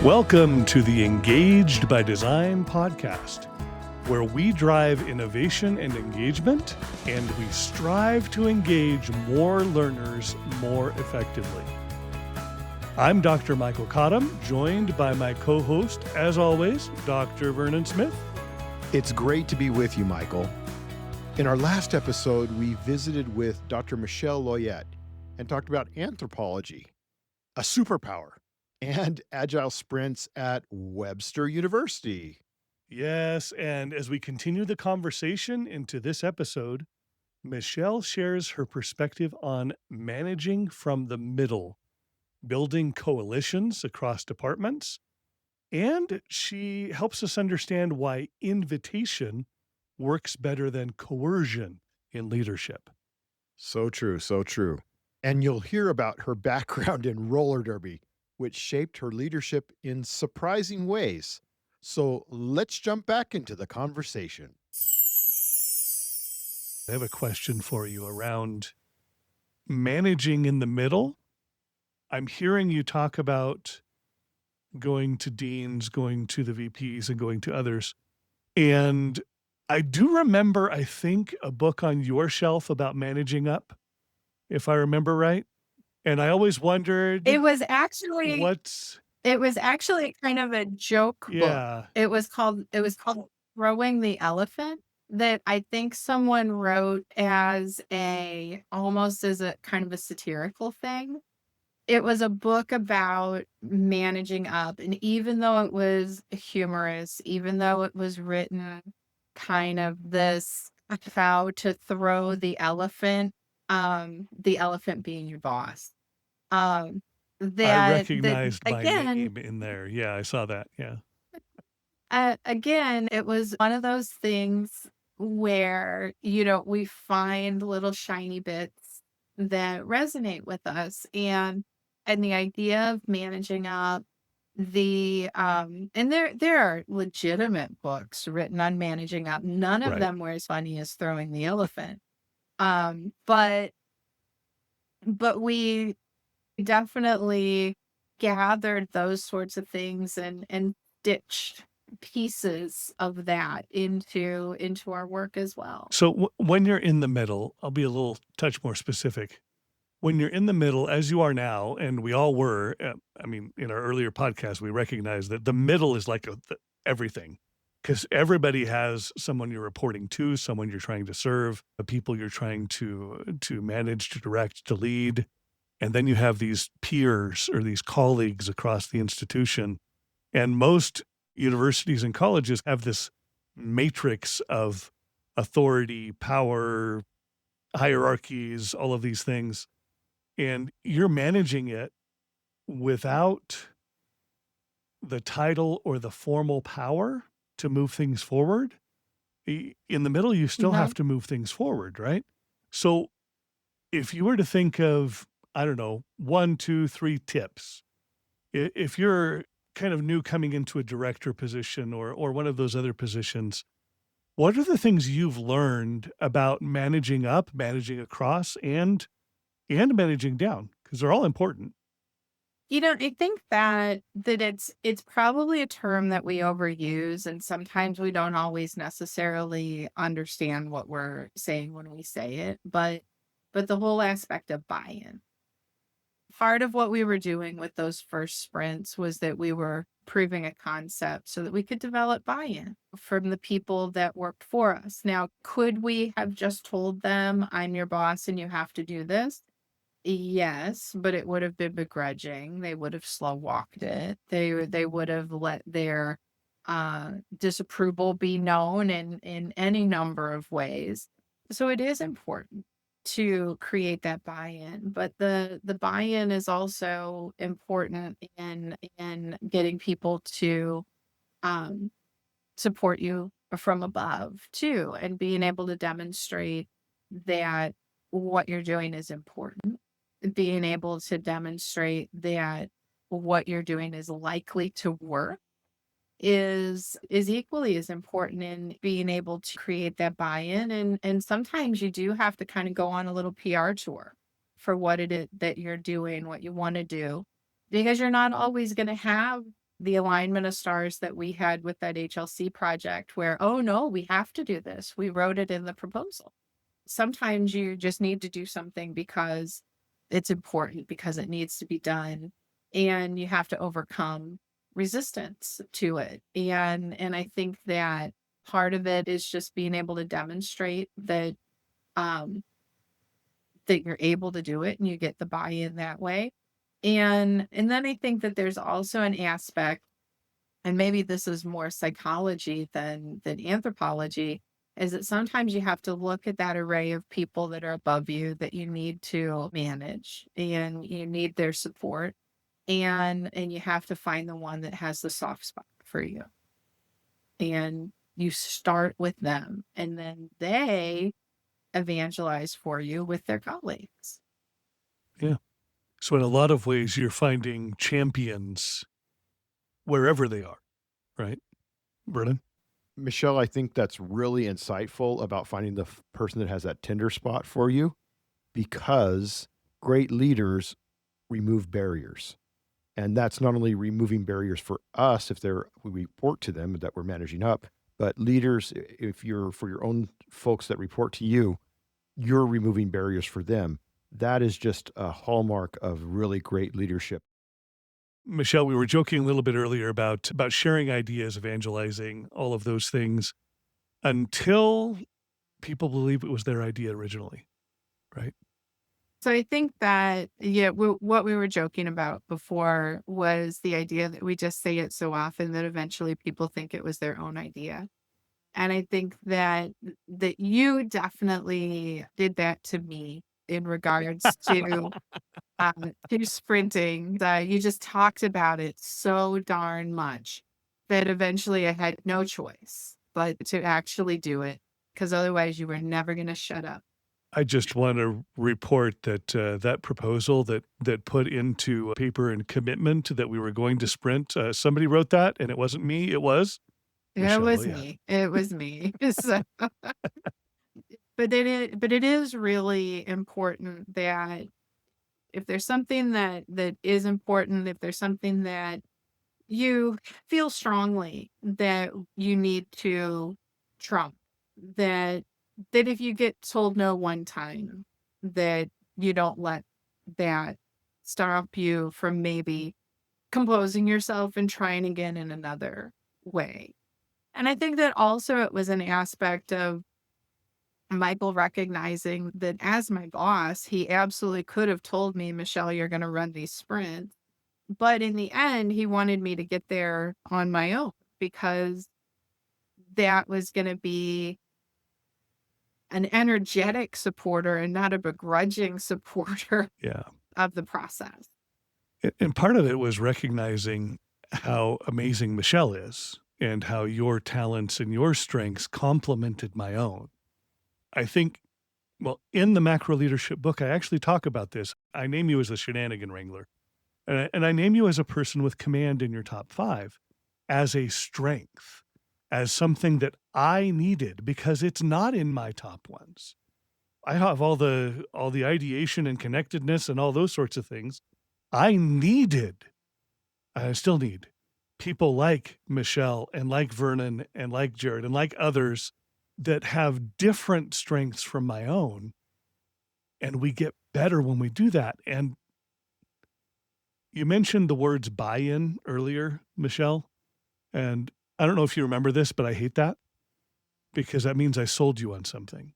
Welcome to the Engaged by Design podcast, where we drive innovation and engagement, and we strive to engage more learners more effectively. I'm Dr. Michael Cottom, joined by my co-host, as always, Dr. Vernon Smith. It's great to be with you, Michael. In our last episode, we visited with Dr. Michelle Loyet and talked about anthropology, a superpower, and agile sprints at Webster University. Yes, and as we continue the conversation into this episode, Michelle shares her perspective on managing from the middle, building coalitions across departments, and she helps us understand why invitation works better than coercion in leadership. So true, so true. And you'll hear about her background in roller derby, which shaped her leadership in surprising ways. So let's jump back into the conversation. I have a question for you around managing in the middle. I'm hearing you talk about going to deans, going to the VPs, and going to others. And I do remember, I think, a book on your shelf about managing up, if I remember right. And I always wondered It was actually kind of a joke book. It was called Throwing the Elephant, that I think someone wrote almost as a kind of a satirical thing. It was a book about managing up, and even though it was humorous, even though it was written kind of this how to throw the elephant being your boss. I recognized my name in there. Yeah, I saw that. Yeah. Again, it was one of those things where, we find little shiny bits that resonate with us, and the idea of managing up and there are legitimate books written on managing up. None of them were as funny as Throwing the Elephant. But we definitely gathered those sorts of things and stitched pieces of that into our work as well. So when you're in the middle, I'll be a little touch more specific. When you're in the middle, as you are now, and we all were, in our earlier podcast, we recognized that the middle is like everything, because everybody has someone you're reporting to, someone you're trying to serve, the people you're trying to manage, to direct, to lead. And then you have these peers or these colleagues across the institution. And most universities and colleges have this matrix of authority, power, hierarchies, all of these things. And you're managing it without the title or the formal power to move things forward. In the middle, you still have to move things forward, right? So if you were to think of, 1, 2, 3 tips, if you're kind of new coming into a director position or one of those other positions, what are the things you've learned about managing up, managing across, and managing down? Because they're all important. I think that it's probably a term that we overuse, and sometimes we don't always necessarily understand what we're saying when we say it, but the whole aspect of buy-in. Part of what we were doing with those first sprints was that we were proving a concept so that we could develop buy-in from the people that worked for us. Now, could we have just told them, I'm your boss and you have to do this? Yes, but it would have been begrudging. They would have slow walked it. They would have let their disapproval be known in any number of ways. So it is important to create that buy-in, but the buy-in is also important in getting people to support you from above too, and being able to demonstrate that what you're doing is important, being able to demonstrate that what you're doing is likely to work, is equally as important in being able to create that buy-in. And sometimes you do have to kind of go on a little PR tour for what it is that you're doing, what you want to do, because you're not always going to have the alignment of stars that we had with that HLC project where, oh no, we have to do this. We wrote it in the proposal. Sometimes you just need to do something because it's important, because it needs to be done, and you have to overcome resistance to it. And I think that part of it is just being able to demonstrate that um that you're able to do it and you get the buy-in that way. And then I think that there's also an aspect, and maybe this is more psychology than anthropology, is that sometimes you have to look at that array of people that are above you that you need to manage and you need their support, and you have to find the one that has the soft spot for you. And you start with them and then they evangelize for you with their colleagues. Yeah. So in a lot of ways, you're finding champions wherever they are, right, Vernon? Michelle, I think that's really insightful about finding the person that has that tender spot for you, because great leaders remove barriers. And that's not only removing barriers for us if we report to them that we're managing up, but leaders, if you're for your own folks that report to you, you're removing barriers for them. That is just a hallmark of really great leadership. Michelle, we were joking a little bit earlier about sharing ideas, evangelizing, all of those things until people believe it was their idea originally, right? So I think that, yeah, what we were joking about before was the idea that we just say it so often that eventually people think it was their own idea. And I think that you definitely did that to me in regards to sprinting. You just talked about it so darn much that eventually I had no choice but to actually do it, because otherwise you were never going to shut up. I just want to report that that proposal that put into paper and commitment that we were going to sprint, somebody wrote that, and it wasn't me, it was It Michelle was Loyet. me. It was me. So, but it is really important that if there's something that is important, if there's something that you feel strongly that you need to trump, that if you get told no one time, that you don't let that stop you from maybe composing yourself and trying again in another way. And I think that also it was an aspect of Michael recognizing that as my boss, he absolutely could have told me, Michelle, you're going to run these sprints. But in the end, he wanted me to get there on my own, because that was going to be an energetic supporter and not a begrudging supporter Yeah. of the process. And part of it was recognizing how amazing Michelle is and how your talents and your strengths complemented my own. I think, well, in the macro leadership book, I actually talk about this. I name you as the shenanigan wrangler, and I name you as a person with command in your top five as a strength, as something that I needed because it's not in my top ones. I have all the ideation and connectedness and all those sorts of things. I needed, I still need people like Michelle and like Vernon and like Jared and like others that have different strengths from my own. And we get better when we do that. And you mentioned the words buy-in earlier, Michelle. And I don't know if you remember this, but I hate that because that means I sold you on something.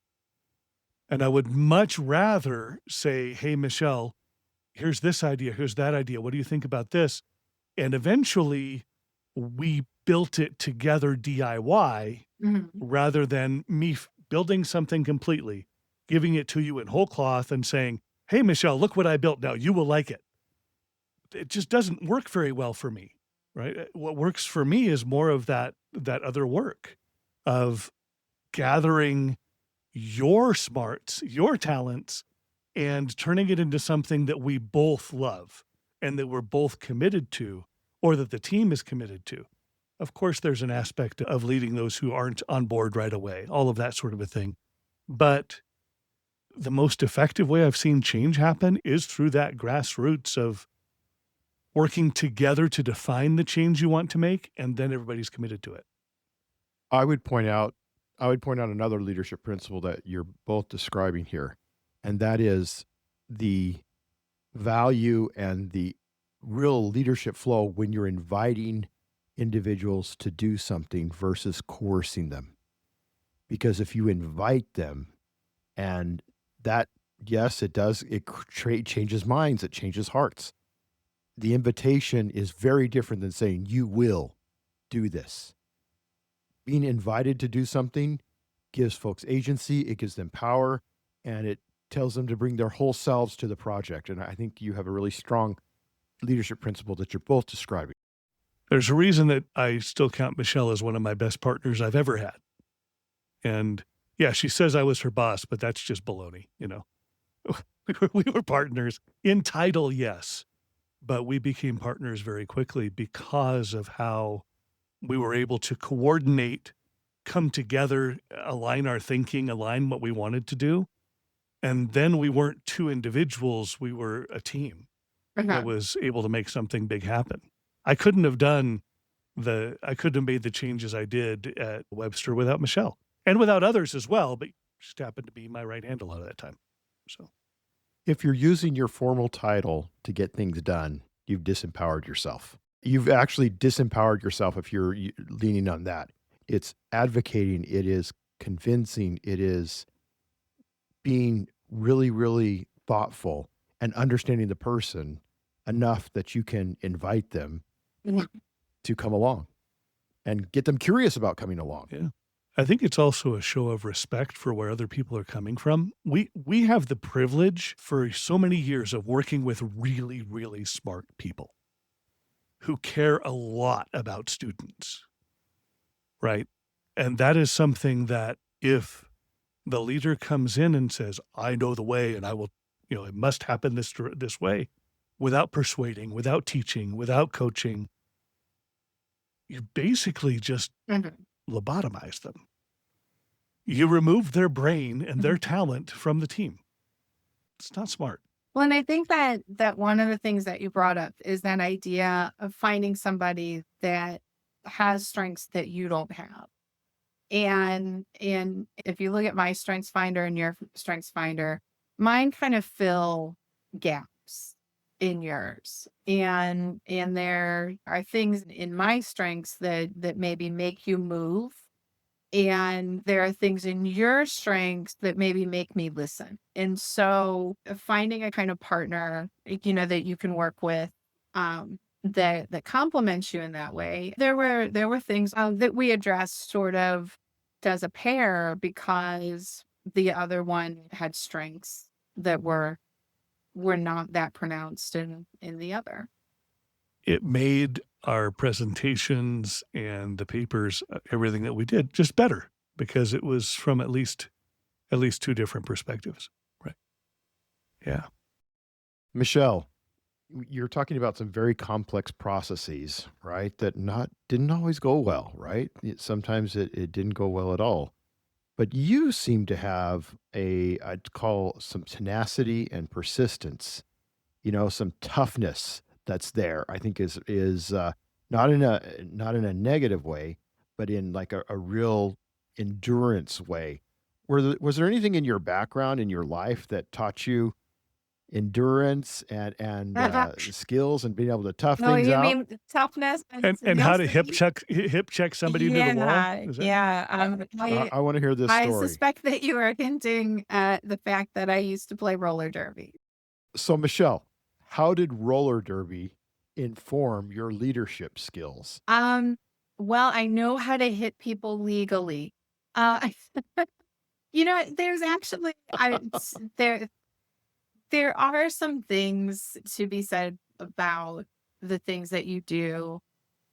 And I would much rather say, hey, Michelle, here's this idea, here's that idea. What do you think about this? And eventually we built it together DIY Mhm. rather than me building something completely, giving it to you in whole cloth and saying, hey, Michelle, look what I built now. You will like it. It just doesn't work very well for me, right? What works for me is more of that other work of gathering your smarts, your talents, and turning it into something that we both love and that we're both committed to, or that the team is committed to. Of course, there's an aspect of leading those who aren't on board right away, all of that sort of a thing. But the most effective way I've seen change happen is through that grassroots of working together to define the change you want to make, and then everybody's committed to it. I would point out I would point out another leadership principle that you're both describing here, and that is the value and the real leadership flow when you're inviting individuals to do something versus coercing them. Because if you invite them and that, yes, it does, changes minds, it changes hearts. The invitation is very different than saying, you will do this. Being invited to do something gives folks agency, it gives them power, and it tells them to bring their whole selves to the project. And I think you have a really strong leadership principle that you're both describing. There's a reason that I still count Michelle as one of my best partners I've ever had. And yeah, she says I was her boss, but that's just baloney, you know. We were partners in title, yes, but we became partners very quickly because of how we were able to coordinate, come together, align our thinking, align what we wanted to do. And then we weren't two individuals, we were a team that Okay. was able to make something big happen. I couldn't have done I couldn't have made the changes I did at Webster without Michelle and without others as well, but she just happened to be my right hand a lot of that time. So If you're using your formal title to get things done, you've disempowered yourself. You've actually disempowered yourself if you're leaning on that. It's advocating, it is convincing, it is being really, really thoughtful and understanding the person enough that you can invite them Mhm. to come along and get them curious about coming along. yeah. I think it's also a show of respect for where other people are coming from. We have the privilege for so many years of working with really, really smart people who care a lot about students, right? And that is something that if the leader comes in and says, "I know the way and I will, you know, it must happen this way," without persuading, without teaching, without coaching, you basically just Mhm. lobotomize them. You remove their brain and their Mhm. talent from the team. It's not smart. Well, and I think that one of the things that you brought up is that idea of finding somebody that has strengths that you don't have. And if you look at my strengths finder and your strengths finder, mine kind of fill gaps in yours. And there are things in my strengths that maybe make you move. And there are things in your strengths that maybe make me listen. And so finding a kind of partner, that you can work with, that complements you in that way. There were things that we addressed sort of as a pair because the other one had strengths that were not that pronounced in the other. It made our presentations and the papers, everything that we did just better because it was from at least two different perspectives. Right. Yeah. Michelle, you're talking about some very complex processes, right? That not didn't always go well, right? Sometimes it didn't go well at all. But you seem to have I'd call some tenacity and persistence, some toughness that's there. I think is not in a negative way, but in like a real endurance way. Was there anything in your background in your life that taught you endurance and skills and being able to tough No, things you out? mean toughness and And how to tenacity? hip check somebody into the wall? Yeah, Is that yeah. I want to hear this I story. suspect that you are hinting at the fact that I used to play roller derby. So, Michelle, how did roller derby inform your leadership skills? Um, well, I know how to hit people legally. Uh, there's actually there are some things to be said about the things that you do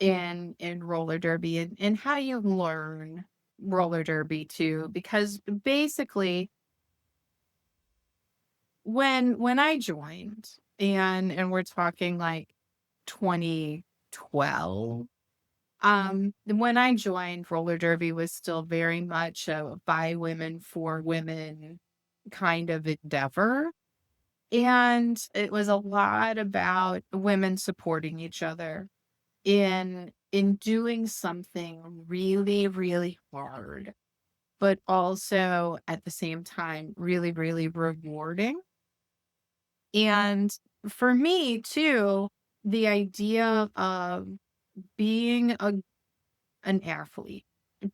in roller derby and how you learn roller derby too, because basically when I joined and we're talking like 2012, When I joined, roller derby was still very much a by women for women kind of endeavor. And it was a lot about women supporting each other in doing something really, really hard, but also at the same time really, really rewarding. And for me too, the idea of being an athlete,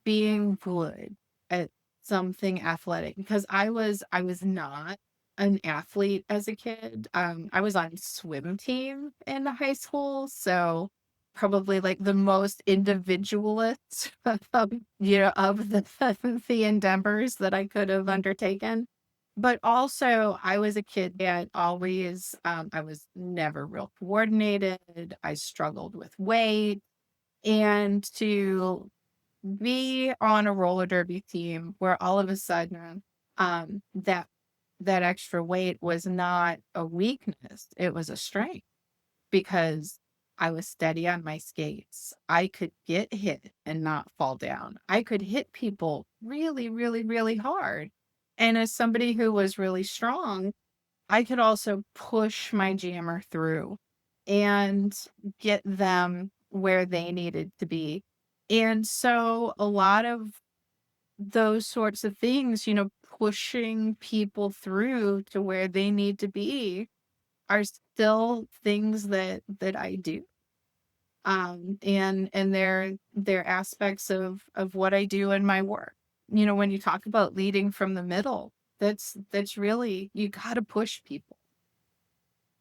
being good at something athletic, because I was not an athlete as a kid. I was on swim team in high school, so probably like the most individualist of, of the endeavors that I could have undertaken. But also, I was a kid that always, I was never real coordinated. I struggled with weight. And to be on a roller derby team where all of a sudden, that extra weight was not a weakness, it was a strength because I was steady on my skates. I could get hit and not fall down. I could hit people really, really, really hard. And as somebody who was really strong, I could also push my jammer through and get them where they needed to be. And so a lot of those sorts of things, pushing people through to where they need to be are still things that I do. And they're aspects of what I do in my work. When you talk about leading from the middle, that's really, you got to push people.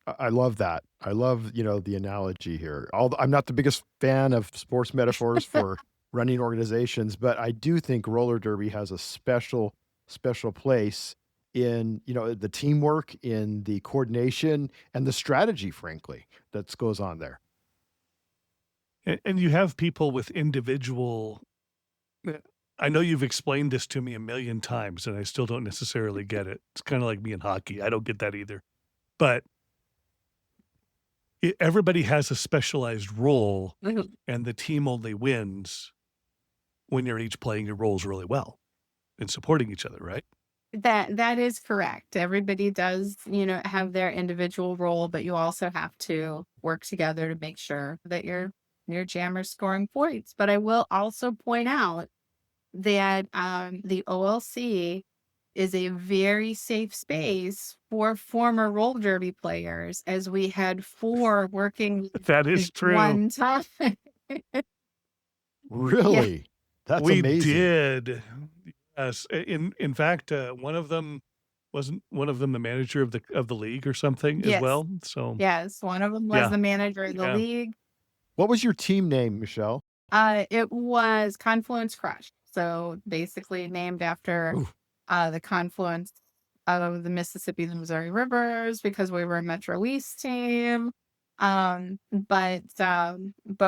I love that. I love, the analogy here. Although I'm not the biggest fan of sports metaphors for running organizations, but I do think roller derby has a special place in, the teamwork, in the coordination and the strategy, frankly, that goes on there. And you have people with individual eh, I know you've explained this to me a million times, and I still don't necessarily get it. It's kinda like me in hockey, I don't get that either. But everybody has a specialized role, Mhm. and the team only wins when you're each playing your roles really well and supporting each other, right? That is correct. Everybody does, have their individual role, but you also have to work together to make sure that your jammer's scoring points. But I will also point out that the OLC is a very safe space for former roller derby players, as we had four working That at is true. one time. Yeah. Really? That's We amazing. did. Yes, in fact, one of them wasn't one of them the manager of the league or something as Yes. well? So, Yes. One of them was yeah, the manager of the yeah. league. What was your team name, Michelle? It was Confluence Crush. So basically named after Ooh, the confluence of the Mississippi and the Missouri rivers because we were a Metro East team. But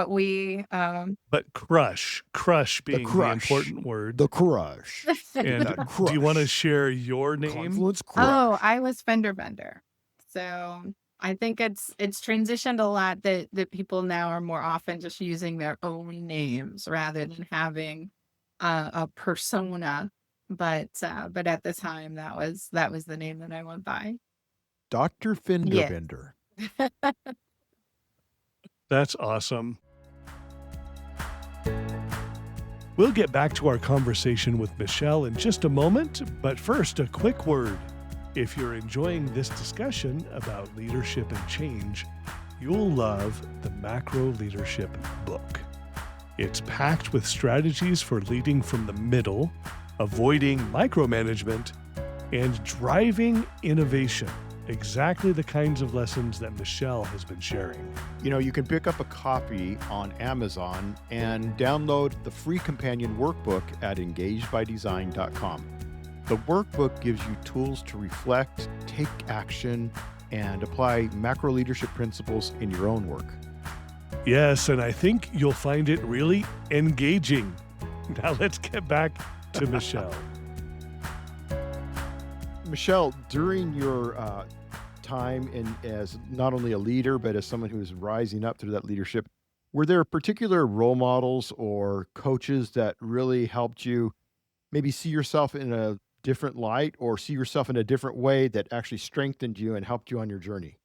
we But crush the being the crush. important word. The crush. And That do you wanna crush. share your name? Confluence Oh, crush. I was fender bender. So I think it's transitioned a lot that people now are more often just using their own names rather than having a persona. But at the time that was the name that I went by. Dr. Yes. Fenderbender. That's awesome. We'll get back to our conversation with Michelle in just a moment, but first, a quick word. If you're enjoying this discussion about leadership and change, you'll love the Macro Leadership book. It's packed with strategies for leading from the middle, avoiding micromanagement, and driving innovation. Exactly the kinds of lessons that Michelle has been sharing. You can pick up a copy on Amazon and download the free companion workbook at engagedbydesign.com. The workbook gives you tools to reflect, take action, and apply macro leadership principles in your own work. Yes, and I think you'll find it really engaging. Now let's get back to Michelle. Michelle, during your time as not only a leader, but as someone who is rising up through that leadership, Were there particular role models or coaches that really helped you maybe see yourself in a different light or see yourself in a different way that actually strengthened you and helped you on your journey?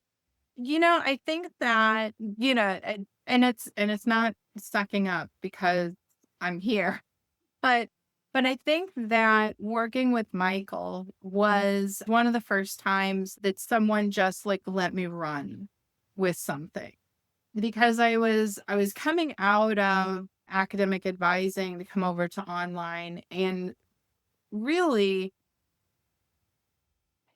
I think that, and it's not sucking up because I'm here. But I think that working with Michael was one of the first times that someone just like let me run with something. Because I was coming out of academic advising to come over to online, and really,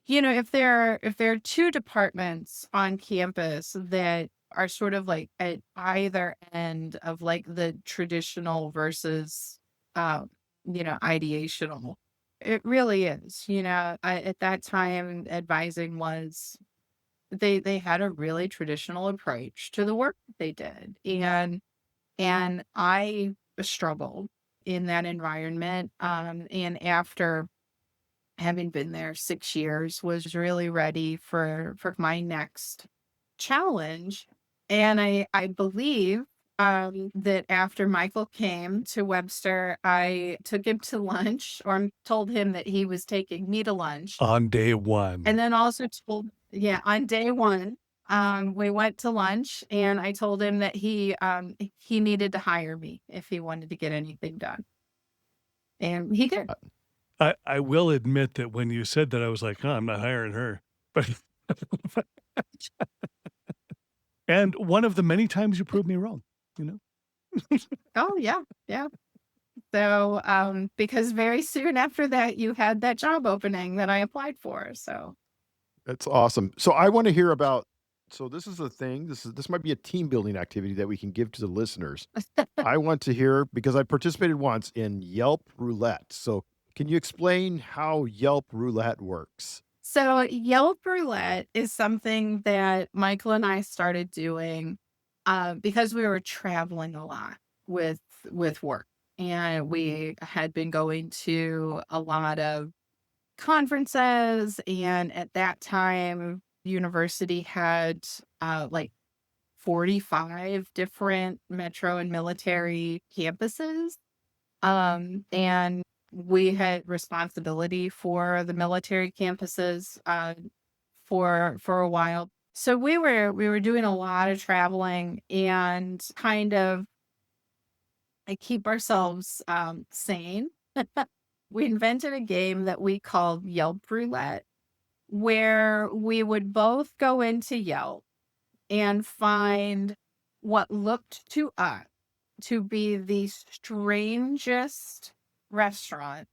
if there are two departments on campus that are sort of like at either end of like the traditional versus ideational, it really is. At that time, advising was, they had a really traditional approach to the work that they did. And I struggled in that environment. And after having been there 6 years, was really ready for my next challenge. And I believe that after Michael came to Webster, I took him to lunch, or told him that he was taking me to lunch. On day And one. then also yeah, on day one, we went to lunch, and I told him that he needed to hire me if he wanted to get anything done. And he did. Uh, I will admit that when you said that, I was like, "Huh, I'm not hiring her." But and one of the many times you proved me wrong, you know? Oh yeah, yeah. So, because very soon after that, you had that job opening that I applied for. So, That's awesome. So I want to hear about so this is a thing. This might be a team building activity that we can give to the listeners. I want to hear because I participated once in Yelp Roulette. So can you explain how Yelp Roulette works? Yelp Roulette is something that Michael and I started doing because we were traveling a lot with work, and we had been going to a lot of conferences. And at that time, university had like 45 different metro and military campuses. And we had responsibility for the military campuses for a while. So we were doing a lot of traveling, and kind of keep ourselves sane. We invented a game that we called Yelp Roulette, where we would both go into Yelp and find what looked to us to be the strangest restaurant,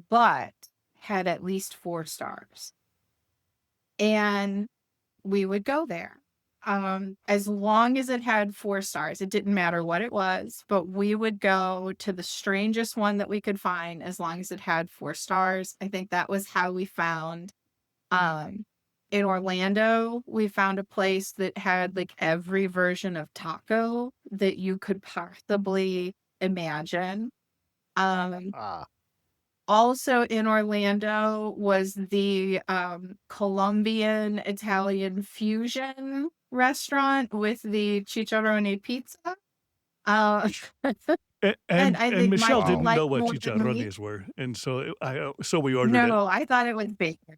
but had at least 4 stars. And we would go there. As long as it had 4 stars, it didn't matter what it was, but we would go to the strangest one that we could find as long as it had 4 stars. I think that was how we found, um, in Orlando, we found a place that had like every version of taco that you could possibly imagine. Um, Ah, Also in Orlando was the Colombian Italian fusion restaurant with the chicharrone pizza. Uh, A and and I and think Michelle Michael wow. didn't know liked what more than me. chicharrones were, and so we ordered it. No, I thought it was bacon.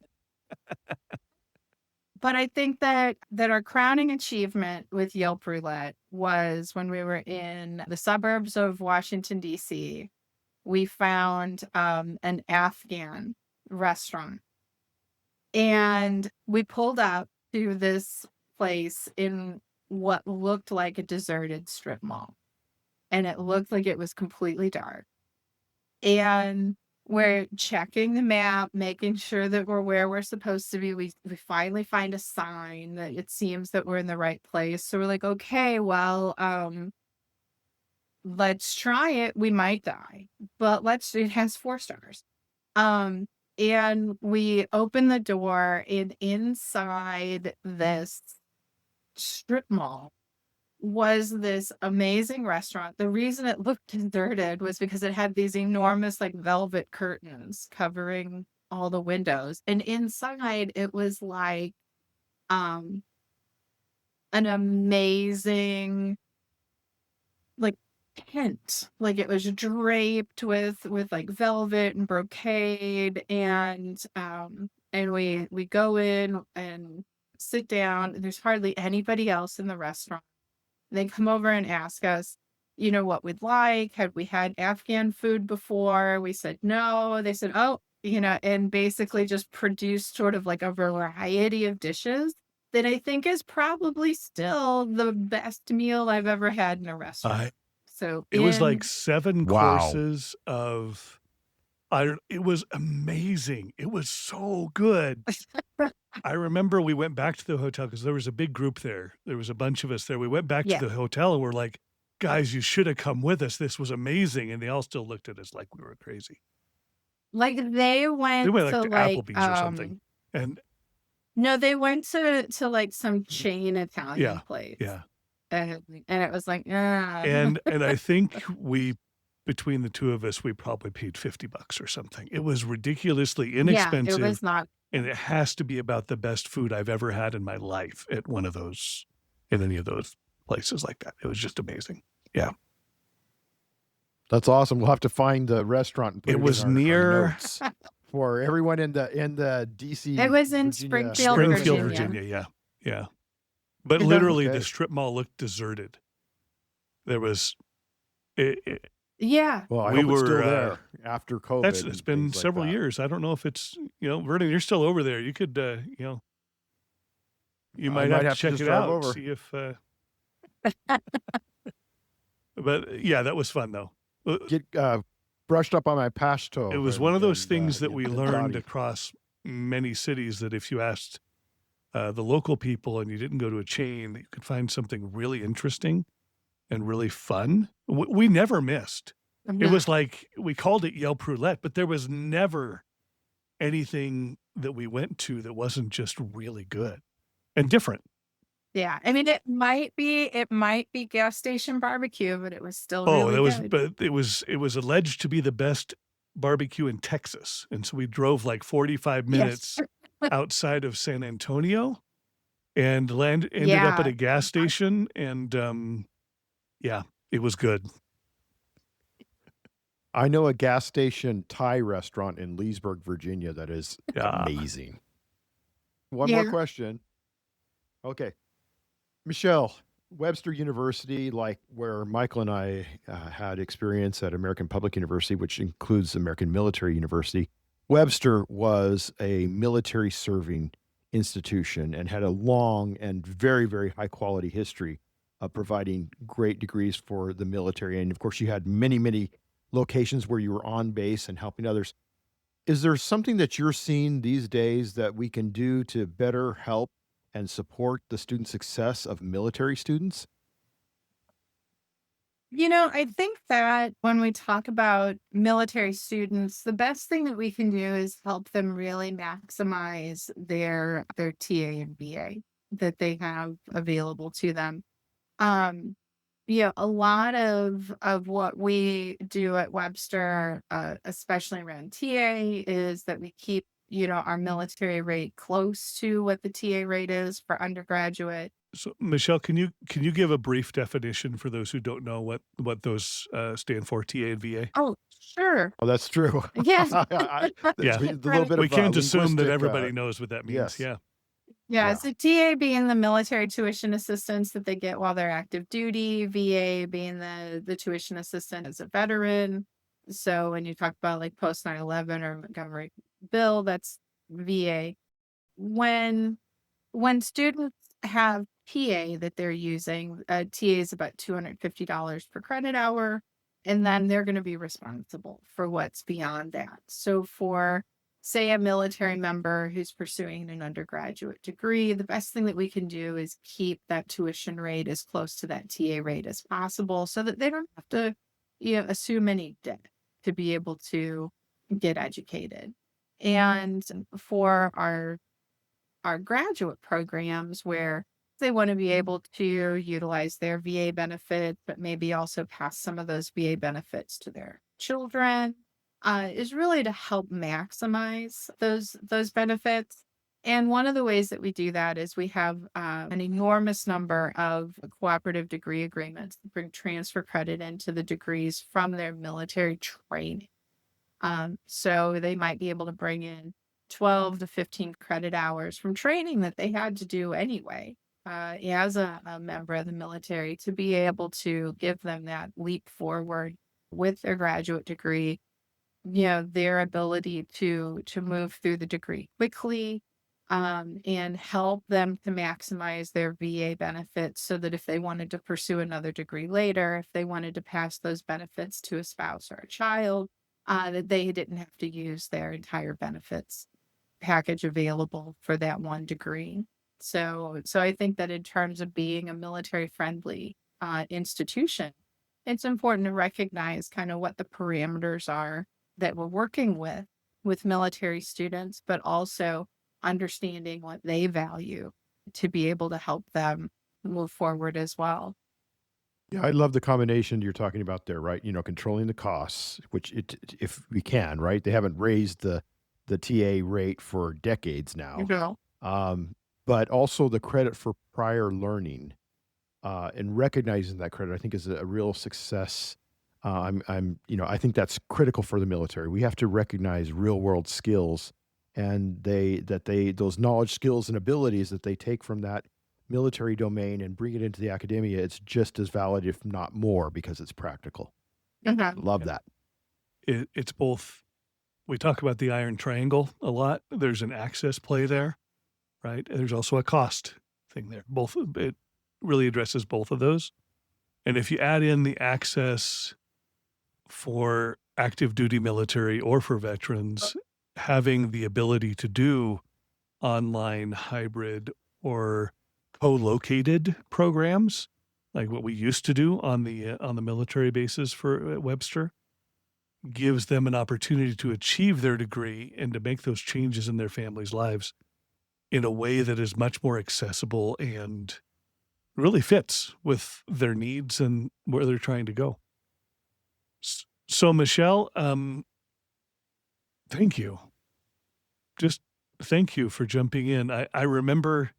But I think that our crowning achievement with Yelp Roulette was when we were in the suburbs of Washington, D.C. We found an Afghan restaurant, and we pulled up to this place in what looked like a deserted strip mall. And it looked like it was completely dark. And we're checking the map, making sure that we're where we're supposed to be. We finally find a sign that it seems that we're in the right place. So we're like, okay, well, let's try it. We might die, but it has 4 stars. Um, and we open the door, and inside this strip mall was this amazing restaurant. The reason it looked deserted was because it had these enormous like velvet curtains covering all the windows. And inside it was like um an amazing like tent. Like it was draped with like velvet and brocade, and we go in and sit down. And there's hardly anybody else in the restaurant. They come over and ask us, what we'd like. Had we had Afghan food before? We said no. They said, oh, and basically just produced sort of like a variety of dishes that I think is probably still the best meal I've ever had in a restaurant. I So It was like 7 Wow. courses of I don't it was amazing. It was so good. I remember we went back to the hotel because there was a big group there. There was a bunch of us there. We went back to yeah, the hotel and we're like, "Guys, you should have come with us. This was amazing." And they all still looked at us like we were crazy. like they We went went, like, to to Applebee's or something. And no, they went to like some chain Italian yeah, place, yeah. and it was like, ah. And I think between the 2 of us, we probably paid $50 or something. It was ridiculously Yeah, it inexpensive, was not. and it has to be about the best food I've ever had in my life at one of those in any of those places like that. It was just amazing. Yeah. That's awesome. We'll have to find the restaurant and put It it in was our near notes for everyone in the DC, It was in Virginia Springfield, area. Springfield, Virginia. Virginia, yeah, yeah. But The literally, the Okay. strip mall looked deserted. There was it Yeah. Well, I we hope it's still were, there after COVID it's and been things like several that. years. I don't know if it's, Vernon, you're still over there. You could, you I might might have to have to check just it drive out, over. see if, but yeah, that was fun though. Get brushed up on my pashto. It was one of those and things that we and learned toddy. across many cities that if you asked the local people and you didn't go to a chain, that you could find something really interesting and really fun. We never missed. It No. was like we called it Yelp Roulette, but there was never anything that we went to that wasn't just really good and different. Yeah. I mean, it might be gas station barbecue, but it was still Oh, really that was good. but it was alleged to be the best barbecue in Texas, and so we drove like 45 Yes. minutes outside of San Antonio and ended up at Yeah. a gas station, and, yeah, it was good. I know a gas station Thai restaurant in Leesburg, Virginia that is Yeah. amazing. One more Yeah. question. Okay. Michelle, Webster University, like where Michael and I had experience at American Public University, which includes American Military University, Webster was a military serving institution and had a long and very, very high quality history of providing great degrees for the military. And of course, you had many, many locations where you were on base and helping others. Is there something that you're seeing these days that we can do to better help and support the student success of military students? I think that when we talk about military students, the best thing that we can do is help them really maximize their TA and VA that they have available to them. Um, a lot of what we do at Webster, especially around TA, is that we keep, our military rate close to what the TA rate is for undergraduate. So, Michelle, can you give a brief definition for those who don't know what those, stand for, TA and VA? Oh, sure. Oh, that's true. Yes. Yeah. The little bit We of can't assume that linguistic, everybody knows what that means, yes, yeah. Yeah, yeah. so TA being the military tuition assistance that they get while they're active duty, VA being the tuition assistant as a veteran. So when you talk about like post 9/11 or Montgomery Bill, that's VA. When when students have TA that they're using, TA is about $250 per credit hour, and then they're going to be responsible for what's beyond that. So for say a military member who's pursuing an undergraduate degree, the best thing that we can do is keep that tuition rate as close to that TA rate as possible so that they don't have to, assume any debt to be able to get educated. And for our graduate programs where they want to be able to utilize their VA benefits, but maybe also pass some of those VA benefits to their children, is really to help maximize those benefits. And one of the ways that we do that is we have an enormous number of cooperative degree agreements that bring transfer credit into the degrees from their military training. So they might be able to bring in 12 to 15 credit hours from training that they had to do anyway, as a member of the military, to be able to give them that leap forward with their graduate degree, their ability to move through the degree quickly, and help them to maximize their VA benefits so that if they wanted to pursue another degree later, if they wanted to pass those benefits to a spouse or a child, that they didn't have to use their entire benefits package available for that one degree. So I think that in terms of being a military friendly institution, it's important to recognize kind of what the parameters are that we're working with military students, but also understanding what they value to be able to help them move forward as well. Yeah, I love the combination you're talking about there, right? Controlling the costs, which if we can, right? They haven't raised the TA rate for decades You now. know, Um, but also the credit for prior learning, and recognizing that credit, I think, is a real success. I think that's critical for the military. We have to recognize real world skills, and those knowledge, skills, and abilities that they take from that military domain and bring it into the academia. It's just as valid, if not more, because it's practical. Mhm. Love Yeah. that. It's both. We talk about the iron triangle a lot. There's an access play there, right? And there's also a cost thing there. It really addresses both of those. And if you add in the access for active duty military or for veterans, having the ability to do online, hybrid, or co-located programs, like what we used to do on the military bases for Webster, gives them an opportunity to achieve their degree and to make those changes in their families' lives in a way that is much more accessible and really fits with their needs and where they're trying to go. So, Michelle, thank you. Just thank you for jumping in. I remember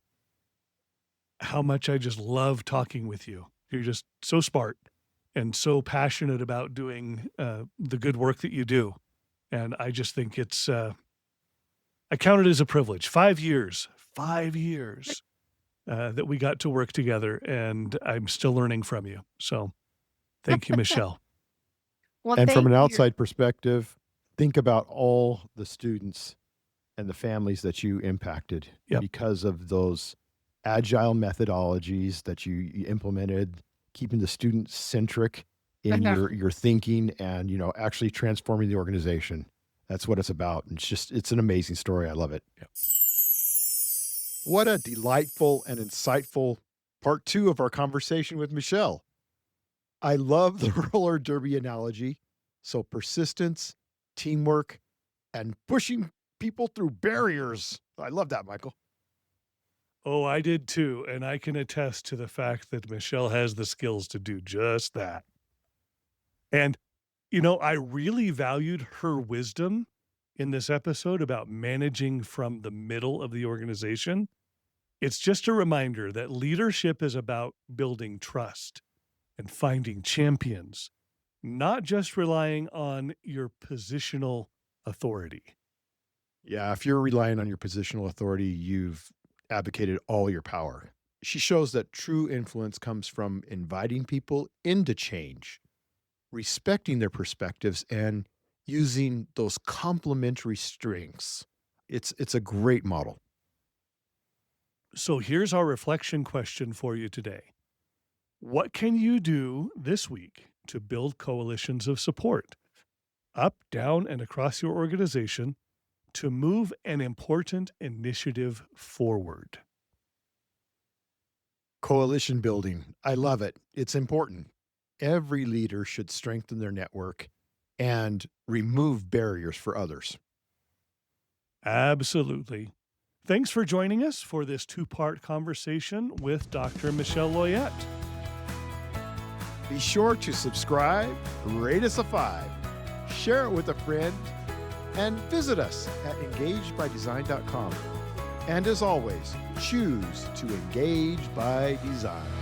how much I just love talking with you. You're just so smart and so passionate about doing the good work that you do. And I just think I count it as a privilege. 5 years that we got to work together, and I'm still learning from you. So thank you, Michelle. Well, And from thank an you. outside perspective, think about all the students and the families that you impacted Yep. because of those agile methodologies that you implemented, keeping the student centric in Mhm. your thinking, and actually transforming the organization. That's what it's about. And it's an amazing story. I love it. Yep. What a delightful and insightful part 2 of our conversation with Michelle. I love the roller derby analogy. So persistence, teamwork, and pushing people through barriers. I love that, Michael. Oh, I did too. And I can attest to the fact that Michelle has the skills to do just that. And, I really valued her wisdom in this episode about managing from the middle of the organization. It's just a reminder that leadership is about building trust and finding champions, not just relying on your positional authority. Yeah, if you're relying on your positional authority, you've advocated all your power. She shows that true influence comes from inviting people into change, respecting their perspectives, and using those complementary strengths. It's a great model. So here's our reflection question for you today. What can you do this week to build coalitions of support, up, down, and across your organization to move an important initiative forward? Coalition building. I love it. It's important. Every leader should strengthen their network and remove barriers for others. Absolutely. Thanks for joining us for this 2-part conversation with Dr. Michelle Loyet. Be sure to subscribe, rate us a 5, share it with a friend, and visit us at engagebydesign.com. And as always, choose to engage by design.